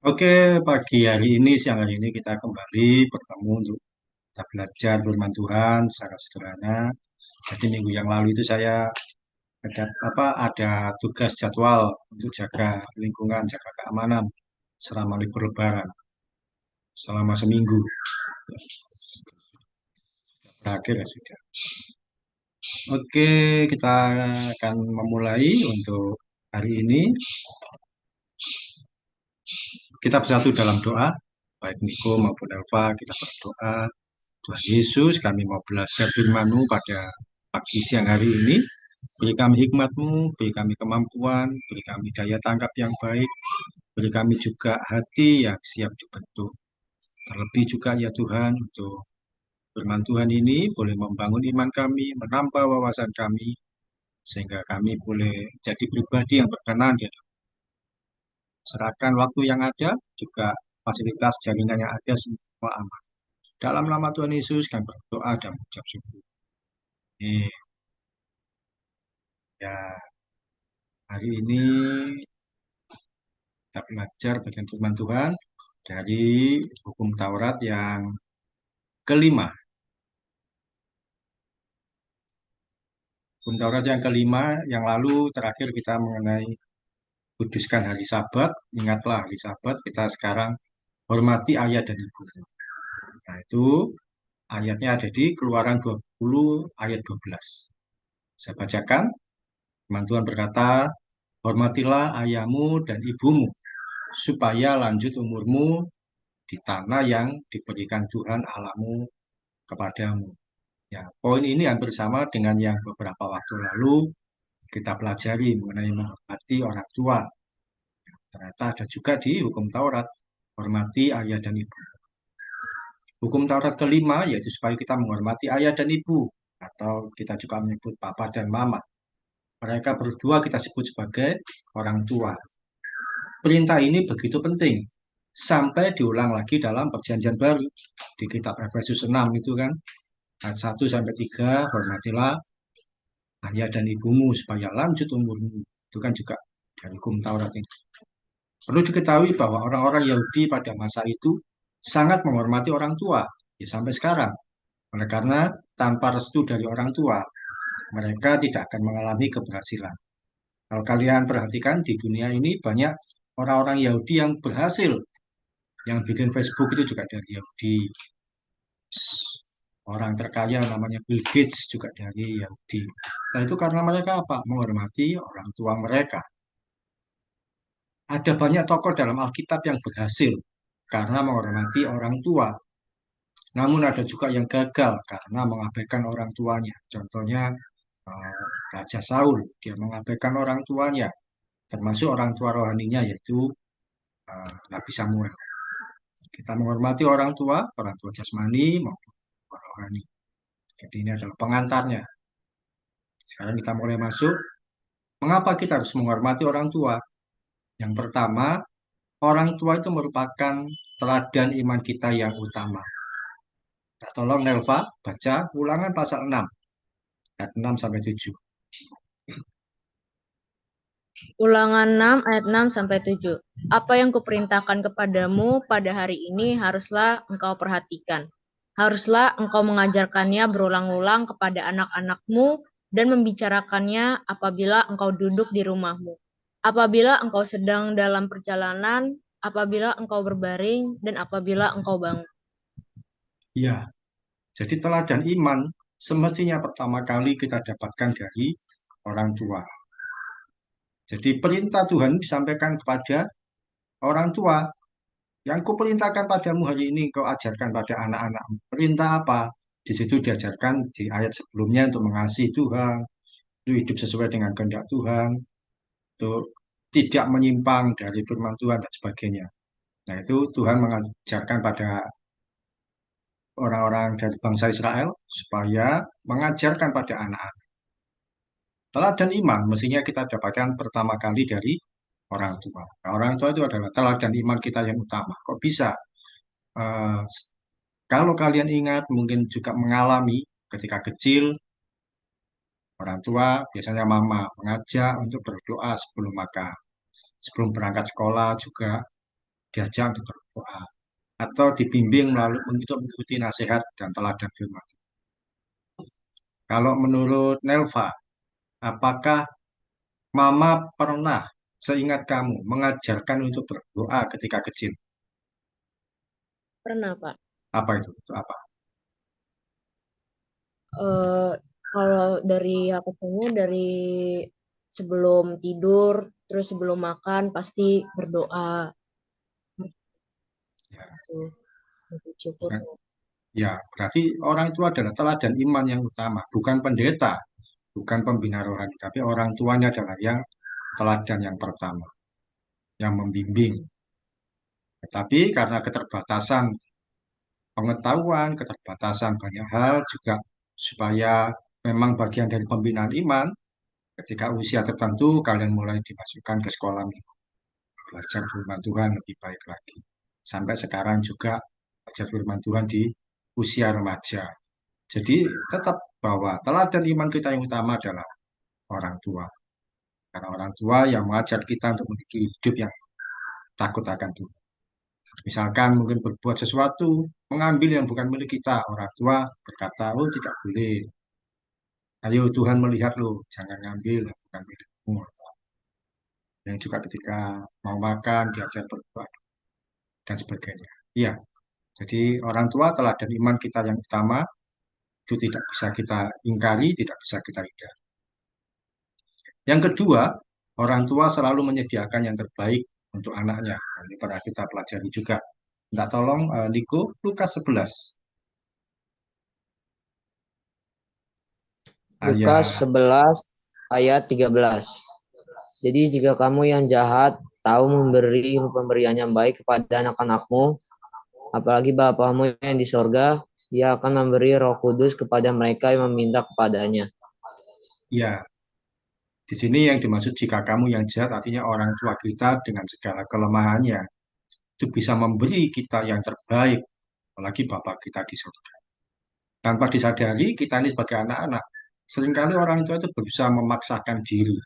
Oke, pagi hari ini, siang hari ini kita kembali bertemu untuk kita belajar firman Tuhan secara sederhana. Jadi minggu yang lalu itu saya ada tugas jadwal untuk jaga lingkungan, jaga keamanan selama libur Lebaran, selama seminggu. Berakhir ya sudah. Oke, kita akan memulai untuk hari ini. Kita bersatu dalam doa, baik Niko maupun Elva, kita berdoa. Tuhan Yesus, kami mau belajar firman-Mu pada pagi siang hari ini. Beri kami hikmat-Mu, beri kami kemampuan, beri kami daya tangkap yang baik, beri kami juga hati yang siap dibentuk. Terlebih juga ya Tuhan, untuk firman Tuhan ini boleh membangun iman kami, menambah wawasan kami, sehingga kami boleh jadi pribadi yang berkenan di hadapan. Serahkan waktu yang ada, juga fasilitas jaringan yang ada, semua aman. Dalam nama Tuhan Yesus, kami berdoa dan mengucap syukur. Amin. Ya, hari ini kita belajar bagian firman Tuhan dari hukum Taurat yang kelima. Hukum Taurat yang kelima, yang lalu terakhir kita mengenai kuduskan hari Sabat. Ingatlah hari Sabat, kita sekarang hormati ayah dan ibu. Nah, itu ayatnya ada di Keluaran 20 ayat 12. Saya bacakan, firman Tuhan berkata, hormatilah ayahmu dan ibumu, supaya lanjut umurmu di tanah yang diberikan Tuhan Allahmu kepadamu. Ya, poin ini hampir sama dengan yang beberapa waktu lalu kita pelajari mengenai menghormati orang tua. Ternyata ada juga di hukum Taurat, hormati ayah dan ibu. Hukum Taurat kelima yaitu supaya kita menghormati ayah dan ibu, atau kita juga menyebut papa dan mama. Mereka berdua kita sebut sebagai orang tua. Perintah ini begitu penting sampai diulang lagi dalam perjanjian baru di kitab Efesus 6 itu kan, ayat 1 sampai 3, hormatilah ayah dan ibumu supaya lanjut umurmu. Itu kan juga dari hukum Taurat ini. Perlu diketahui bahwa orang-orang Yahudi pada masa itu sangat menghormati orang tua, ya sampai sekarang. Oleh karena tanpa restu dari orang tua, mereka tidak akan mengalami keberhasilan. Kalau kalian perhatikan di dunia ini banyak orang-orang Yahudi yang berhasil, yang bikin Facebook itu juga dari Yahudi. Orang terkaya namanya Bill Gates juga dari Yahudi. Nah itu karena mereka apa? Menghormati orang tua mereka. Ada banyak tokoh dalam Alkitab yang berhasil karena menghormati orang tua. Namun ada juga yang gagal karena mengabaikan orang tuanya. Contohnya Raja Saul, dia mengabaikan orang tuanya, termasuk orang tua rohaninya yaitu Nabi Samuel. Kita menghormati orang tua jasmani maupun rohani. Jadi ini adalah pengantarnya. Sekarang kita mulai masuk. Mengapa kita harus menghormati orang tua? Yang pertama, orang tua itu merupakan teladan iman kita yang utama. Nah, tolong Nelva baca ulangan pasal 6, ayat 6 sampai 7. Ulangan 6 ayat 6 sampai 7. Apa yang kuperintahkan kepadamu pada hari ini haruslah engkau perhatikan. Haruslah engkau mengajarkannya berulang-ulang kepada anak-anakmu dan membicarakannya apabila engkau duduk di rumahmu. Apabila engkau sedang dalam perjalanan, apabila engkau berbaring, dan apabila engkau bangun. Ya, jadi teladan iman semestinya pertama kali kita dapatkan dari orang tua. Jadi perintah Tuhan disampaikan kepada orang tua. Yang kuperintahkan padamu hari ini kau ajarkan pada anak-anakmu. Perintah apa? Di situ diajarkan di ayat sebelumnya untuk mengasihi Tuhan, untuk hidup sesuai dengan kehendak Tuhan, untuk tidak menyimpang dari firman Tuhan dan sebagainya. Nah, itu Tuhan mengajarkan pada orang-orang dari bangsa Israel supaya mengajarkan pada anak-anak. Teladan iman mestinya kita dapatkan pertama kali dari orang tua. Nah, orang tua itu adalah teladan iman kita yang utama. Kok bisa? Eh, Kalau kalian ingat, mungkin juga mengalami ketika kecil, orang tua, biasanya mama, mengajak untuk berdoa sebelum makan. Sebelum berangkat sekolah juga, diajak untuk berdoa atau dibimbing melalui untuk mengikuti nasihat dan teladan firman. Kalau menurut Nelva, apakah Mama pernah seingat kamu mengajarkan untuk berdoa ketika kecil? Pernah, Pak. Apa itu? Itu apa? Eh, Kalau dari aku tahu dari sebelum tidur, terus sebelum makan pasti berdoa Ya, tuh, syukur. bukan. Ya, berarti orang itu adalah teladan iman yang utama, bukan pendeta, bukan pembina rohani, tapi orang tuanya adalah yang teladan yang pertama, yang membimbing. Tetapi karena keterbatasan pengetahuan, keterbatasan banyak hal juga supaya memang bagian dari pembinaan iman, ketika usia tertentu kalian mulai dimasukkan ke sekolah minggu, belajar firman Tuhan lebih baik lagi. Sampai sekarang juga belajar firman Tuhan di usia remaja. Jadi tetap bahwa teladan iman kita yang utama adalah orang tua. Karena orang tua yang mengajar kita untuk memiliki hidup yang takut akan Tuhan. Misalkan mungkin berbuat sesuatu, mengambil yang bukan milik kita, orang tua berkata, oh tidak boleh. Ayo Tuhan melihat loh, jangan ngambil yang bukan milikmu. Yang juga ketika mau makan, diajar berdoa, dan sebagainya. Iya, jadi orang tua teladan iman kita yang utama, itu tidak bisa kita ingkari, tidak bisa kita hindari. Yang kedua, orang tua selalu menyediakan yang terbaik untuk anaknya. Nah, ini pernah kita pelajari juga. Minta tolong, Niko, Lukas 11. Lukas Ayat, 11 ayat 13. Jadi jika kamu yang jahat tahu memberi pemberian yang baik kepada anak-anakmu, apalagi Bapamu yang di sorga, Dia akan memberi Roh Kudus kepada mereka yang meminta kepadanya. ya, di sini yang dimaksud jika kamu yang jahat, artinya orang tua kita dengan segala kelemahannya, itu bisa memberi kita yang terbaik, apalagi Bapak kita di surga. Tanpa disadari, kita ini sebagai anak-anak, seringkali orang tua itu berusaha memaksakan diri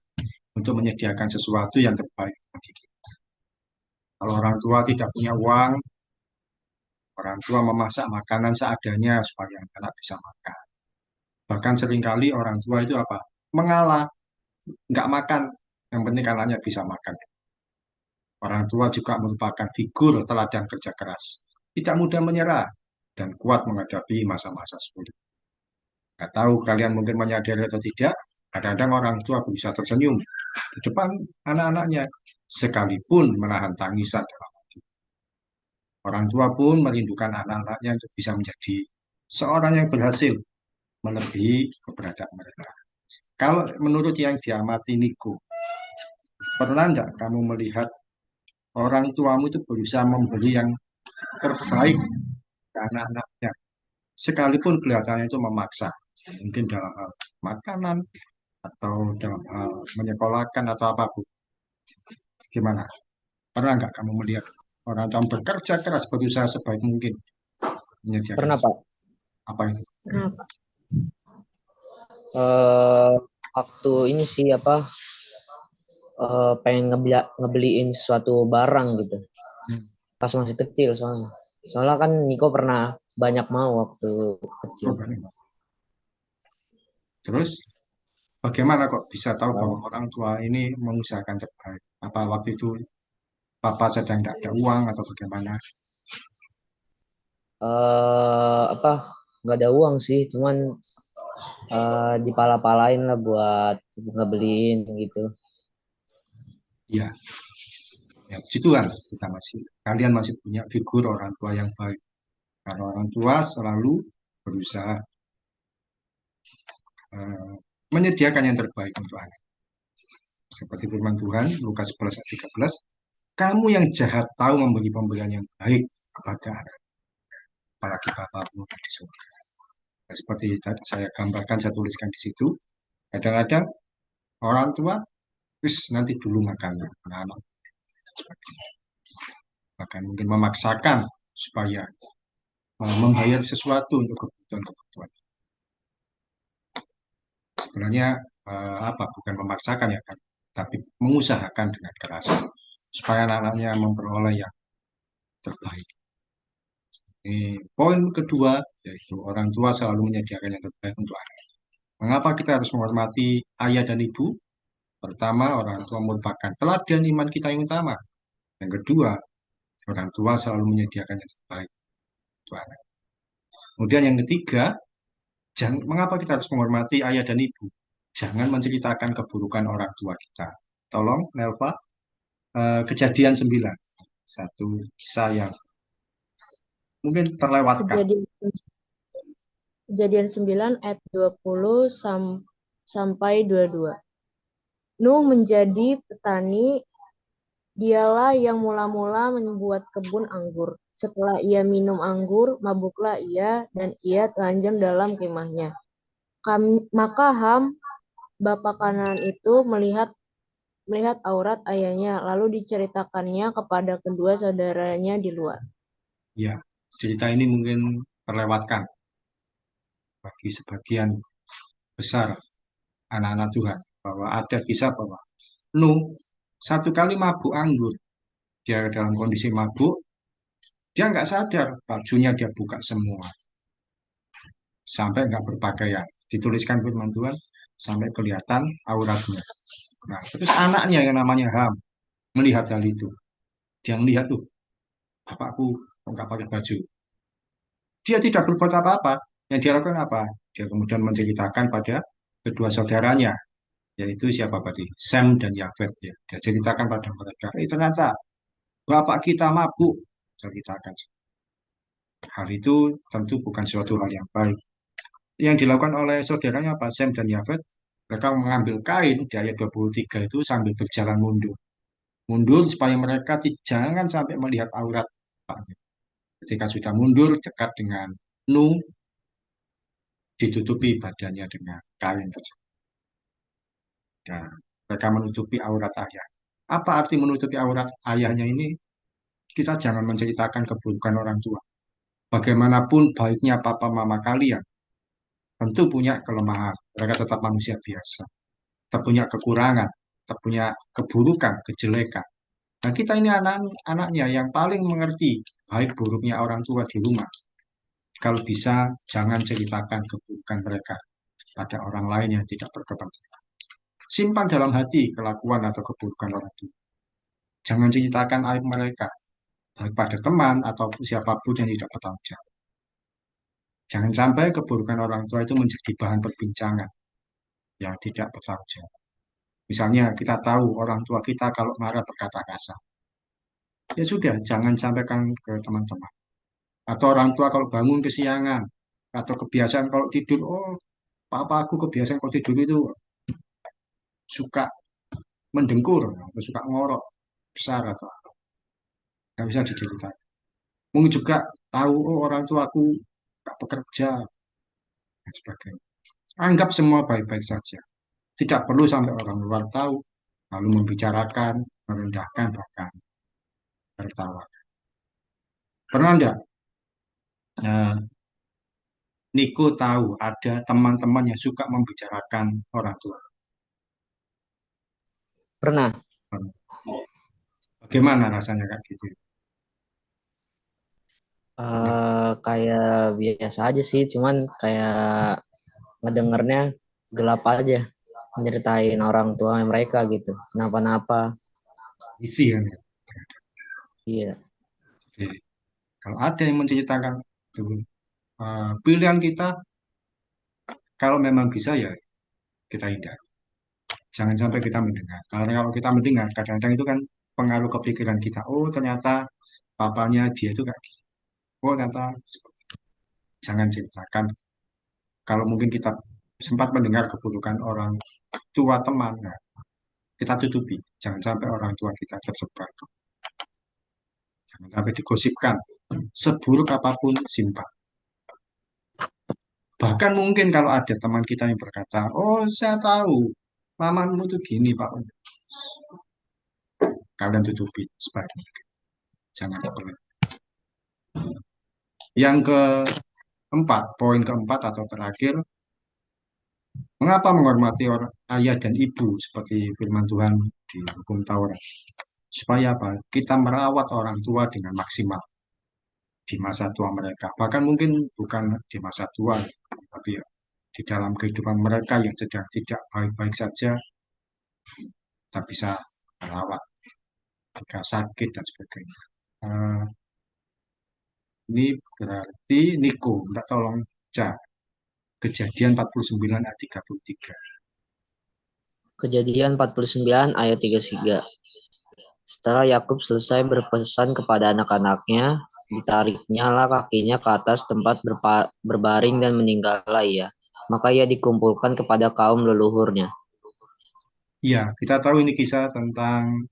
untuk menyediakan sesuatu yang terbaik bagi kita. Kalau orang tua tidak punya uang, orang tua memasak makanan seadanya supaya anak bisa makan. Bahkan seringkali orang tua itu apa? Mengalah, nggak makan. Yang penting anaknya bisa makan. Orang tua juga merupakan figur teladan kerja keras. Tidak mudah menyerah dan kuat menghadapi masa-masa sulit. Nggak tahu kalian mungkin menyadari atau tidak, kadang-kadang orang tua bisa tersenyum di depan anak-anaknya, sekalipun menahan tangisan dalam hati. Orang tua pun merindukan anak-anaknya untuk bisa menjadi seorang yang berhasil melebihi keberadaan mereka. Kalau menurut yang diamati Niko, pernah nggak kamu melihat orang tuamu itu berusaha memberi yang terbaik ke anak-anaknya, sekalipun kelihatannya itu memaksa, mungkin dalam hal makanan atau dalam hal menyekolahkan atau apapun. Gimana? Pernah nggak kamu melihat orang tua bekerja keras berusaha sebaik mungkin menyediakan Pernah, Pak. apa itu? Kenapa? Eh, Waktu ini sih apa pengen ngebeliin suatu barang gitu. Pas masih kecil soalnya. Soalnya kan Niko pernah banyak mau waktu kecil. Oh, banyak. Terus bagaimana kok bisa tahu bahwa Eh, orang tua ini mengusahakan terbaik? Apa waktu itu papa sedang tidak ada uang atau bagaimana? apa nggak ada uang sih, cuman dipala-palain lah buat ngebeliin gitu. Ya, ya situan kita masih kalian masih punya figur orang tua yang baik. Karena orang tua selalu berusaha eh, menyediakan yang terbaik untuk anak. Seperti firman Tuhan, Lukas 11 ayat 13, kamu yang jahat tahu memberi pemberian yang baik kepada anak, apalagi Bapakmu di surga. Nah, seperti tadi saya gambarkan, saya tuliskan di situ, kadang-kadang orang tua, wis nanti dulu makannya, anak-anak, bahkan mungkin memaksakan supaya membayar sesuatu untuk kebutuhan-kebutuhan. Sebenarnya apa bukan memaksakan ya kan, tapi mengusahakan dengan keras supaya anak-anaknya memperoleh yang terbaik. Ini poin kedua, yaitu orang tua selalu menyediakan yang terbaik untuk anak. Mengapa kita harus menghormati ayah dan ibu? Pertama, orang tua merupakan teladan iman kita yang utama. Yang kedua, orang tua selalu menyediakan yang terbaik untuk anak. Kemudian yang ketiga, mengapa kita harus menghormati ayah dan ibu? Jangan menceritakan keburukan orang tua kita. Tolong, Nelva, kejadian 9. Satu kisah yang mungkin terlewatkan. Kejadian 9 ayat 20 sampai 22. Nuh menjadi petani, dialah yang mula-mula membuat kebun anggur. Setelah ia minum anggur, mabuklah ia, dan ia telanjang dalam kemahnya. Maka Ham, bapa Kanaan itu melihat aurat ayahnya, lalu diceritakannya kepada kedua saudaranya di luar. Ya, cerita ini mungkin terlewatkan bagi sebagian besar anak-anak Tuhan, bahwa ada kisah bahwa Nuh satu kali mabuk anggur. Dia dalam kondisi mabuk, dia nggak sadar, bajunya dia buka semua, sampai nggak berpakaian. Dituliskan firman Tuhan, sampai kelihatan auratnya. Nah, terus anaknya yang namanya Ham, melihat hal itu. Dia melihat tuh, bapakku kok nggak pakai baju. Dia tidak berbuat apa-apa. Yang dia lakukan apa? Dia kemudian menceritakan pada kedua saudaranya, yaitu siapa berarti? Sem dan Yafet. Ya. Dia ceritakan pada mereka, ternyata bapak kita mabuk. Ceritakan. Hal itu tentu bukan suatu hal yang baik. Yang dilakukan oleh saudaranya apa? Sem dan Yafet, mereka mengambil kain di ayat 23 itu sambil berjalan mundur. Mundur supaya mereka jangan sampai melihat aurat. Ketika sudah mundur dekat dengan Nuh, ditutupi badannya dengan kain tersebut. Dan mereka menutupi aurat ayah. Apa arti menutupi aurat ayahnya ini? Kita jangan menceritakan keburukan orang tua. Bagaimanapun baiknya papa mama kalian, tentu punya kelemahan. Mereka tetap manusia biasa. Tetap punya kekurangan, tetap punya keburukan, kejelekan. Nah, kita ini anak-anaknya yang paling mengerti baik buruknya orang tua di rumah. Kalau bisa, jangan ceritakan keburukan mereka pada orang lain yang tidak berkepentingan. Simpan dalam hati kelakuan atau keburukan orang tua. Jangan ceritakan aib mereka, baik pada teman atau siapapun yang tidak bertanggung jawab. Jangan sampai keburukan orang tua itu menjadi bahan perbincangan yang tidak bertanggung jawab. Misalnya kita tahu orang tua kita kalau marah berkata kasar. Ya sudah, jangan sampaikan ke teman-teman. Atau orang tua kalau bangun kesiangan, atau kebiasaan kalau tidur, oh papa aku kebiasaan kalau tidur itu suka mendengkur, atau suka ngorok, besar atau apa. Nggak bisa diceritakan. Mungkin juga tahu, oh orang tua aku nggak bekerja, dan sebagainya. Anggap semua baik-baik saja. Tidak perlu sampai orang luar tahu, lalu membicarakan, merendahkan, bahkan tertawa. Pernah enggak Niko tahu ada teman-teman yang suka membicarakan orang tua? Pernah. Bagaimana rasanya Kak gitu? Kayak biasa aja sih, cuman kayak ngedengernya gelap aja, nyeritain orang tua mereka gitu, kenapa-napa. Isi kan? Iya. Oke. Kalau ada yang menceritakan itu, pilihan kita, kalau memang bisa ya kita hindari. Jangan sampai kita mendengar. Karena kalau kita mendengar, kadang-kadang itu kan pengaruh ke pikiran kita. Oh ternyata papanya dia itu kayak gini. Oh ternyata jangan ceritakan. Kalau mungkin kita sempat mendengar keburukan orang tua teman, nah, kita tutupi. Jangan sampai orang tua kita tersebar. Jangan sampai digosipkan. Seburuk apapun simpan. Bahkan mungkin kalau ada teman kita yang berkata, oh saya tahu, mamamu tuh gini Pak. Kalian tutupi sebaliknya. Jangan diperlihatkan. Yang keempat, poin keempat atau terakhir, mengapa menghormati orang ayah dan ibu seperti firman Tuhan di hukum Taurat? Supaya apa? Kita merawat orang tua dengan maksimal. di masa tua mereka. Bahkan mungkin bukan di masa tua, tapi ya, di dalam kehidupan mereka yang sedang tidak baik-baik saja, kita bisa merawat jika sakit dan sebagainya. Eh, ini berarti Niko, minta tolong cak kejadian 49 ayat 33. Kejadian 49 ayat 33. Setelah Yakub selesai berpesan kepada anak-anaknya, ditariknya lah kakinya ke atas tempat berbaring dan meninggallah ia. Maka ia dikumpulkan kepada kaum leluhurnya. Iya, kita tahu ini kisah tentang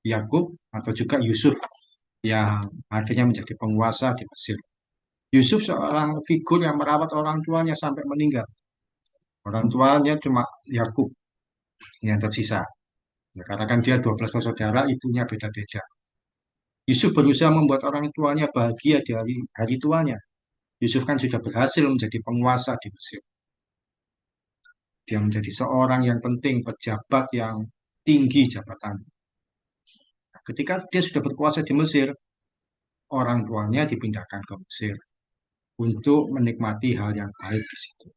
Yakub atau juga Yusuf yang akhirnya menjadi penguasa di Mesir. Yusuf seorang figur yang merawat orang tuanya sampai meninggal. Orang tuanya cuma Yakub yang tersisa. Ya, karena kan dia 12 bersaudara, ibunya beda-beda. Yusuf berusaha membuat orang tuanya bahagia di hari tuanya. Yusuf kan sudah berhasil menjadi penguasa di Mesir. Dia menjadi seorang yang penting, pejabat yang tinggi jabatan. Nah, ketika dia sudah berkuasa di Mesir, orang tuanya dipindahkan ke Mesir untuk menikmati hal yang baik di situ.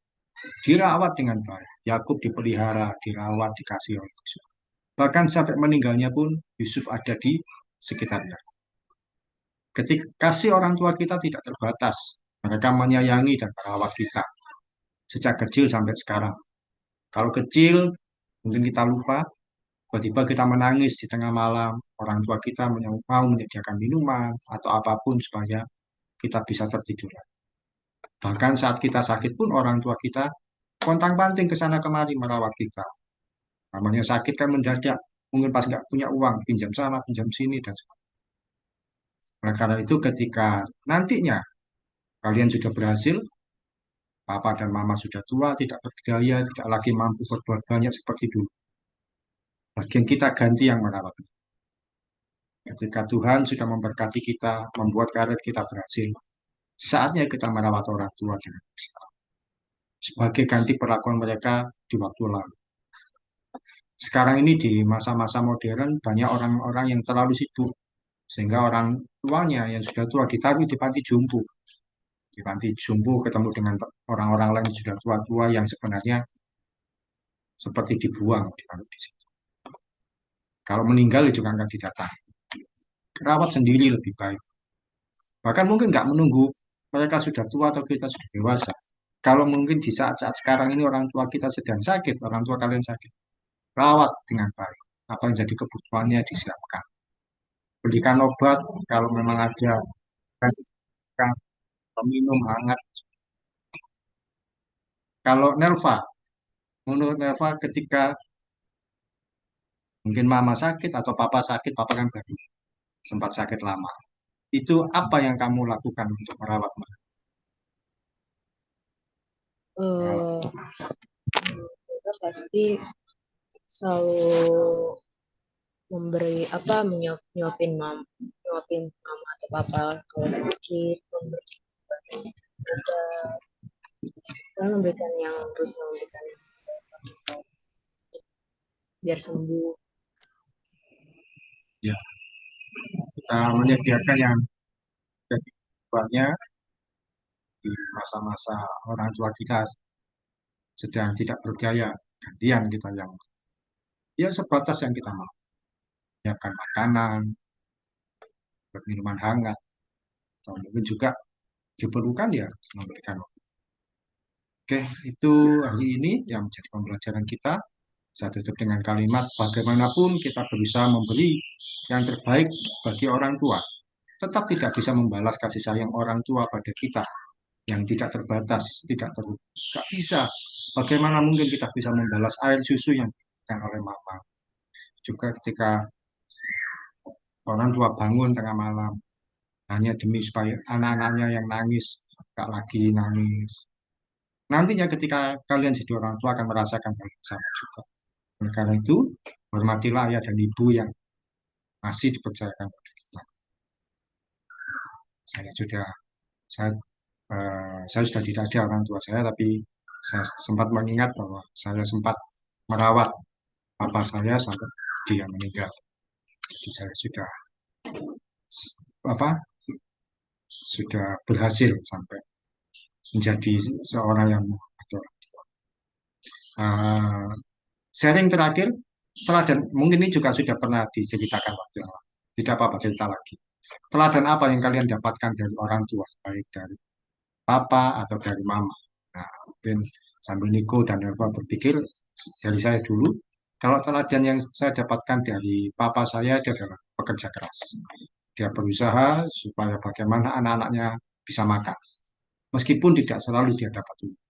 Dirawat dengan baik. Yakub dipelihara, dirawat, dikasih oleh Yusuf. Bahkan sampai meninggalnya pun Yusuf ada di sekitarnya. Ketika kasih orang tua kita tidak terbatas, mereka menyayangi dan merawat kita sejak kecil sampai sekarang. Kalau kecil, mungkin kita lupa, tiba-tiba kita menangis di tengah malam, orang tua kita mau menyediakan minuman atau apapun supaya kita bisa tertidur. Bahkan saat kita sakit pun orang tua kita pontang-panting ke sana kemari merawat kita. Namanya sakit kan mendadak, mungkin pas nggak punya uang, pinjam sana, pinjam sini, dan sebagainya. Oleh karena itu ketika nantinya kalian sudah berhasil, papa dan mama sudah tua, tidak berdaya, tidak lagi mampu berbuat banyak seperti dulu. Bagian kita ganti yang merawat. Ketika Tuhan sudah memberkati kita, membuat karir kita berhasil, saatnya kita merawat orang tua dengan baik. Sebagai ganti perlakuan mereka di waktu lalu. Sekarang ini di masa-masa modern, banyak orang-orang yang terlalu sibuk, sehingga orang tuanya yang sudah tua ditaruh di panti jompo. Di panti jompo ketemu dengan orang-orang lain yang sudah tua-tua yang sebenarnya seperti dibuang ditaruh di situ. Kalau meninggal juga nggak didatangi. Rawat sendiri lebih baik. Bahkan mungkin nggak menunggu mereka sudah tua atau kita sudah dewasa. Kalau mungkin di saat-saat sekarang ini orang tua kita sedang sakit, orang tua kalian sakit, rawat dengan baik. Apa yang jadi kebutuhannya disiapkan. Berikan obat kalau memang ada, kasihkan minum hangat. Kalau Nelva, menurut Nelva ketika mungkin mama sakit atau papa sakit, papa kan baru sempat sakit lama. Itu apa yang kamu lakukan untuk merawat mereka? Eh, kita pasti selalu memberi apa nyuapin mama atau papa kalau sakit, memberikan yang terus memberikan biar sembuh. Ya, kita menyediakan yang jadi kebutuhannya di masa-masa orang tua kita sedang tidak berdaya, gantian kita yang ya sebatas yang kita mau. Menyiapkan makanan, minuman hangat, atau mungkin juga diperlukan ya memberikan. Oke, itu hari ini yang menjadi pembelajaran kita. Saya tutup dengan kalimat, bagaimanapun kita berusaha memberi yang terbaik bagi orang tua. Tetap tidak bisa membalas kasih sayang orang tua pada kita yang tidak terbatas, tidak bisa. Bagaimana mungkin kita bisa membalas air susu yang diberikan oleh mama? Juga ketika orang tua bangun tengah malam, hanya demi supaya anak-anaknya yang nangis, gak lagi nangis. Nantinya ketika kalian jadi orang tua akan merasakan hal yang sama juga. Oleh karena itu, hormatilah ayah dan ibu yang masih dipercayakan pada kita. Saya sudah, saya, saya sudah tidak ada orang tua saya, tapi saya sempat mengingat bahwa saya sempat merawat papa saya sampai dia meninggal. Jadi saya sudah apa sudah berhasil sampai menjadi seorang yang muhafadzah. Uh, Sharing terakhir, teladan mungkin ini juga sudah pernah diceritakan waktu yang lalu. Tidak apa-apa cerita lagi. Teladan apa yang kalian dapatkan dari orang tua, baik dari papa atau dari mama? Nah, mungkin sambil Niko dan Elva berpikir dari saya dulu. Kalau teladan yang saya dapatkan dari papa saya, dia adalah pekerja keras. Dia berusaha supaya bagaimana anak-anaknya bisa makan. Meskipun tidak selalu dia dapat uang.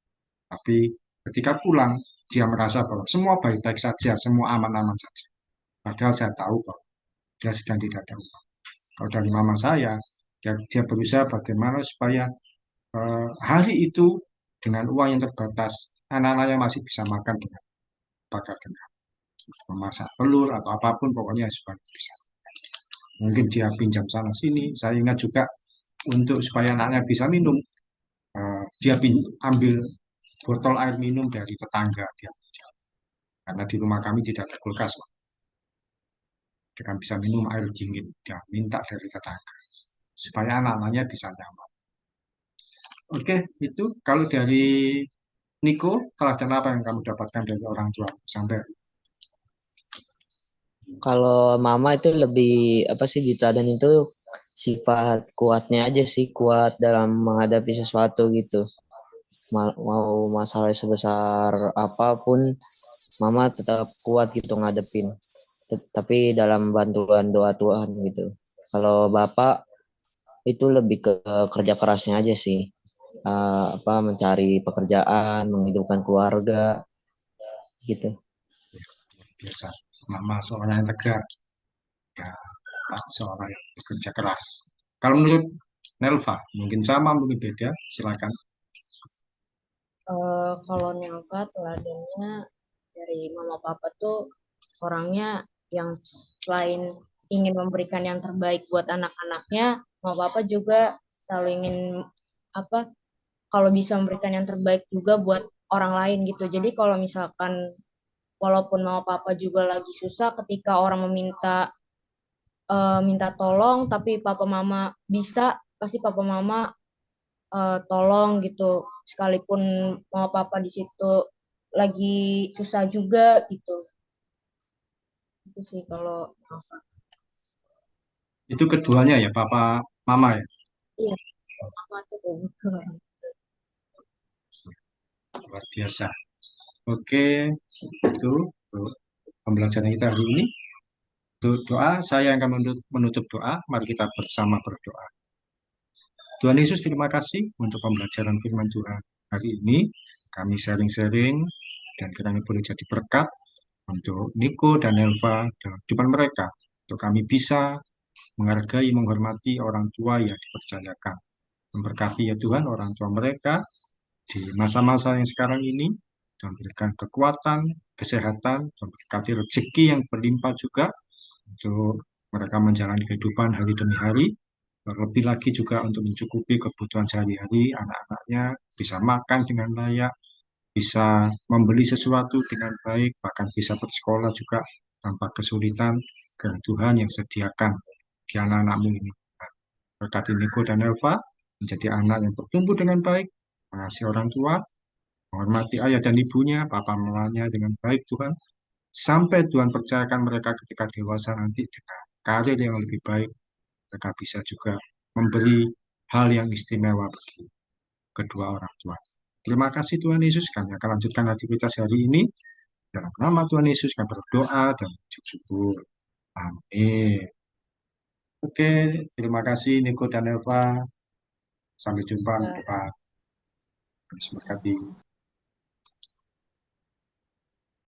Tapi ketika pulang, dia merasa bahwa semua baik-baik saja, semua aman-aman saja. Padahal saya tahu bahwa dia sedang tidak ada uang. Kalau dari mama saya, dia berusaha bagaimana supaya hari itu dengan uang yang terbatas, anak-anaknya masih bisa makan dengan pakai dengan memasak telur atau apapun, pokoknya supaya bisa. Mungkin dia pinjam sana sini. Saya ingat juga untuk supaya anaknya bisa minum, dia ambil botol air minum dari tetangga dia. Karena di rumah kami tidak ada kulkas, dia kan bisa minum air dingin. Dia minta dari tetangga supaya anak-anaknya bisa nyaman. Oke, itu kalau dari Niko, teladan apa yang kamu dapatkan dari orang tua sampai Kalau mama itu lebih apa sih diteladan itu sifat kuatnya aja sih, kuat dalam menghadapi sesuatu gitu. Mau masalah sebesar apapun, mama tetap kuat gitu ngadepin. Tapi dalam bantuan doa Tuhan gitu. Kalau bapak itu lebih ke kerja kerasnya aja sih. Apa mencari pekerjaan, menghidupkan keluarga gitu. biasa mama seorang yang tegar, ya Pak seorang yang bekerja keras. Kalau menurut Nelva, mungkin sama, mungkin beda, silakan. Kalau Nelva teladannya dari mama papa tuh orangnya yang selain ingin memberikan yang terbaik buat anak-anaknya, mama papa juga selalu ingin apa kalau bisa memberikan yang terbaik juga buat orang lain gitu. Jadi kalau misalkan walaupun mama papa juga lagi susah ketika orang minta tolong tapi papa mama bisa, pasti papa mama tolong gitu. Sekalipun mama papa di situ lagi susah juga gitu. Itu sih kalau Itu keduanya ya, papa, mama ya, iya mama tuh kayak gitu. luar biasa. Oke, itu untuk pembelajaran kita hari ini. Untuk doa, saya akan menutup doa. Mari kita bersama berdoa. Tuhan Yesus, terima kasih untuk pembelajaran firman Tuhan hari ini. Kami sharing-sharing dan kiranya boleh jadi berkat untuk Niko dan Elva dalam kehidupan mereka. Untuk kami bisa menghargai, menghormati orang tua yang dipercayakan. Memberkati ya Tuhan orang tua mereka di masa-masa yang sekarang ini, dan berikan kekuatan, kesehatan, dan berkati rezeki yang berlimpah juga untuk mereka menjalani kehidupan hari demi hari. Terlebih lagi juga untuk mencukupi kebutuhan sehari-hari anak-anaknya, bisa makan dengan layak, bisa membeli sesuatu dengan baik, bahkan bisa bersekolah juga tanpa kesulitan, karena Tuhan yang sediakan di anak-anakmu ini. Berkati Niko dan Elva menjadi anak yang bertumbuh dengan baik, mengasihi orang tua, menghormati ayah dan ibunya, papa mamanya dengan baik Tuhan, sampai Tuhan percayakan mereka ketika dewasa nanti dengan karir yang lebih baik, mereka bisa juga memberi hal yang istimewa bagi kedua orang tua. Terima kasih Tuhan Yesus, kami akan lanjutkan aktivitas hari ini. Dalam nama Tuhan Yesus kami berdoa dan mengucap syukur. Amin. Oke, terima kasih Niko dan Eva. Sampai jumpa di depan. Terima kasih.